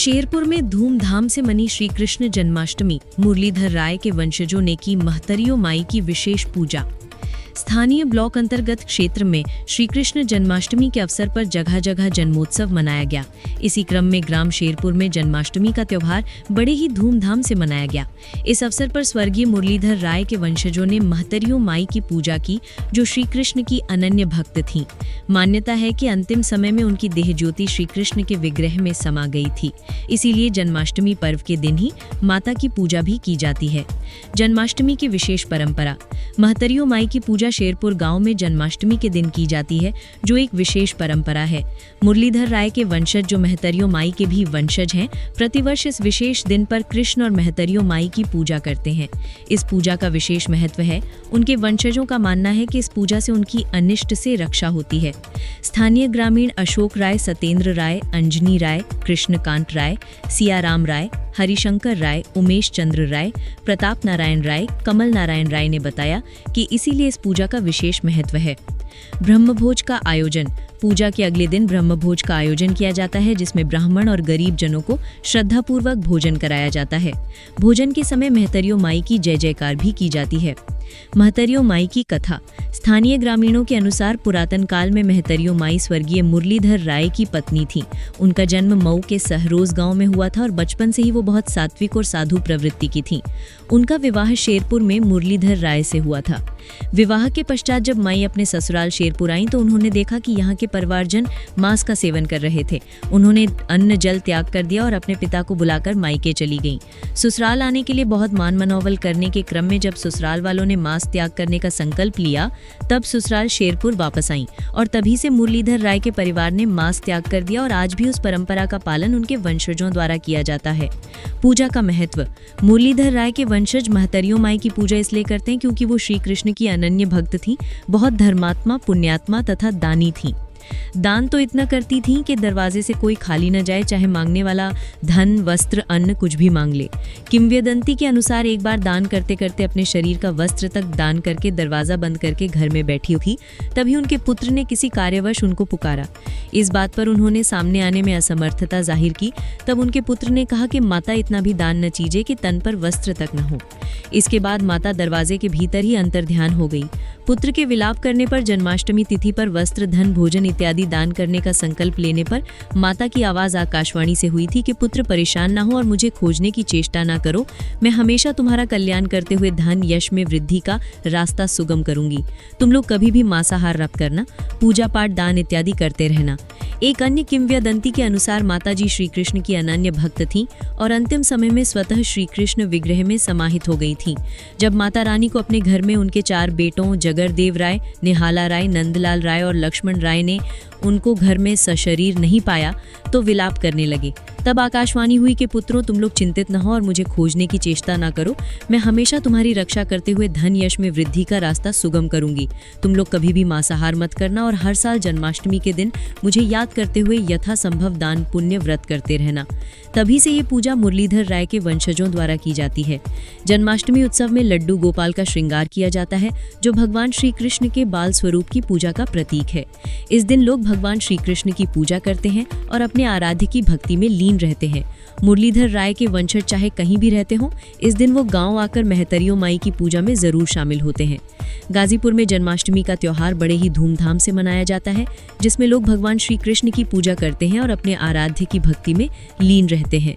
शेरपुर में धूमधाम से मनी श्री कृष्ण जन्माष्टमी। मुरलीधर राय के वंशजों ने की महतरियो माई की विशेष पूजा। स्थानीय ब्लॉक अंतर्गत क्षेत्र में श्री कृष्ण जन्माष्टमी के अवसर पर जगह जगह जन्मोत्सव मनाया गया। इसी क्रम में ग्राम शेरपुर में जन्माष्टमी का त्योहार बड़े ही धूमधाम से मनाया गया। इस अवसर पर स्वर्गीय मुरलीधर राय के वंशजों ने महतरियो माई की पूजा की, जो श्री कृष्ण की अनन्य भक्त थीं। मान्यता है कि अंतिम समय में उनकी देह ज्योति श्री कृष्ण के विग्रह में समा गई थी, इसीलिए जन्माष्टमी पर्व के दिन ही माता की पूजा भी की जाती है। जन्माष्टमी की विशेष परंपरा। महतरियो माई की पूजा शेरपुर गांव में जन्माष्टमी के दिन की जाती है, जो एक विशेष परंपरा है। मुरलीधर राय के वंशज, जो महतरियो माई के भी वंशज हैं, प्रतिवर्ष इस विशेष दिन पर कृष्ण और महतरियो माई की पूजा करते हैं। इस पूजा का विशेष महत्व है। उनके वंशजों का मानना है कि इस पूजा से उनकी अनिष्ट से रक्षा होती है। स्थानीय ग्रामीण अशोक राय, सत्येंद्र राय, अंजनी राय, कृष्णकांत राय, सियाराम राय, हरिशंकर राय, उमेश चंद्र राय, प्रताप नारायण राय, कमल नारायण राय ने बताया कि इसीलिए इस पूजा का विशेष महत्व है। ब्रह्मभोज का आयोजन। पूजा के अगले दिन ब्रह्मभोज का आयोजन किया जाता है, जिसमें ब्राह्मण और गरीब जनों को श्रद्धापूर्वक भोजन कराया जाता है। भोजन के समय महतरियो माई की जय जयकार भी की जाती है। महतरियो माई की कथा। स्थानीय ग्रामीणों के अनुसार पुरातन काल में महतरियो माई स्वर्गीय मुरलीधर राय की पत्नी थी। उनका जन्म मऊ के सहरोज गांव में हुआ था और बचपन से ही वो बहुत सात्विक और साधु प्रवृत्ति की थी। उनका विवाह शेरपुर में मुरलीधर राय से हुआ था। विवाह के पश्चात जब माई अपने ससुराल शेरपुर आई तो उन्होंने देखा कि यहाँ के परिवारजन मांस का सेवन कर रहे थे। उन्होंने अन्न जल त्याग कर दिया और अपने पिता को बुलाकर मायके चली गईं। ससुराल आने के लिए बहुत मान मनौवल करने के क्रम में जब ससुराल वालों ने मांस त्याग करने का संकल्प लिया, तब ससुराल शेरपुर वापस आईं और तभी से मुरलीधर राय के परिवार ने मांस त्याग कर दिया और आज भी उस परंपरा का पालन उनके वंशजों द्वारा किया जाता है। पूजा का महत्व। मुरलीधर राय के वंशज महतरियो माई की पूजा इसलिए करते हैं क्योंकि वो श्री कृष्ण की अनन्य भक्त थीं, बहुत धर्मात्मा, पुण्यात्मा तथा दानी थीं। दान तो इतना करती थीं कि दरवाजे से कोई खाली न जाए, चाहे मांगने वाला धन, वस्त्र, अन्न कुछ भी मांग ले। किंवदंती के अनुसार एक बार दान करते करते अपने शरीर का वस्त्र तक दान करके दरवाजा बंद करके घर में बैठी थी, तभी उनके पुत्र ने किसी कार्यवश उनको पुकारा। इस बात पर उन्होंने सामने आने में असमर्थता जाहिर की। तब उनके पुत्र ने कहा कि माता, इतना भी दान न कीजिए कि तन पर वस्त्र तक न हो। इसके बाद माता दरवाजे के भीतर ही अंतर्ध्यान हो गई। पुत्र के विलाप करने पर जन्माष्टमी तिथि पर वस्त्र, धन, भोजन इत्यादि दान करने का संकल्प लेने पर माता की आवाज आकाशवाणी से हुई थी कि पुत्र, परेशान ना हो और मुझे खोजने की चेष्टा ना करो। मैं हमेशा तुम्हारा कल्याण करते हुए धन यश में वृद्धि का रास्ता सुगम करूंगी। तुम लोग कभी भी मांसाहार रख करना, पूजा पाठ, दान इत्यादि करते रहना। एक अन्य किंवदंती के अनुसार माताजी श्री कृष्ण की अनन्य भक्त थीं और अंतिम समय में स्वतः श्री कृष्ण विग्रह में समाहित हो गई थीं। जब माता रानी को अपने घर में उनके 4 बेटों जगरदेव राय, निहाला राय, नंदलाल राय और लक्ष्मण राय ने उनको घर में सशरीर नहीं पाया तो विलाप करने लगे। तब आकाशवाणी हुई कि पुत्रों, तुम लोग चिंतित न हो और मुझे खोजने की चेष्टा ना करो। मैं हमेशा तुम्हारी रक्षा करते हुए धन यश में वृद्धि का रास्ता सुगम करूंगी। तुम लोग कभी भी मांसाहार मत करना और हर साल जन्माष्टमी के दिन मुझे याद करते हुए यथासंभव दान पुण्य व्रत करते रहना। तभी से ये पूजा मुरलीधर राय के वंशजों द्वारा की जाती है। जन्माष्टमी उत्सव में लड्डू गोपाल का श्रृंगार किया जाता है, जो भगवान श्री कृष्ण के बाल स्वरूप की पूजा का प्रतीक है। इस दिन लोग भगवान श्री कृष्ण की पूजा करते हैं और अपने आराध्य की भक्ति में लीन रहते हैं। मुरलीधर राय के वंशज चाहे कहीं भी रहते हों, इस दिन वो गांव आकर महतरियो माई की पूजा में जरूर शामिल होते हैं। गाजीपुर में जन्माष्टमी का त्योहार बड़े ही धूमधाम से मनाया जाता है, जिसमें लोग भगवान श्री कृष्ण की पूजा करते हैं और अपने आराध्य की भक्ति में लीन रहते हैं।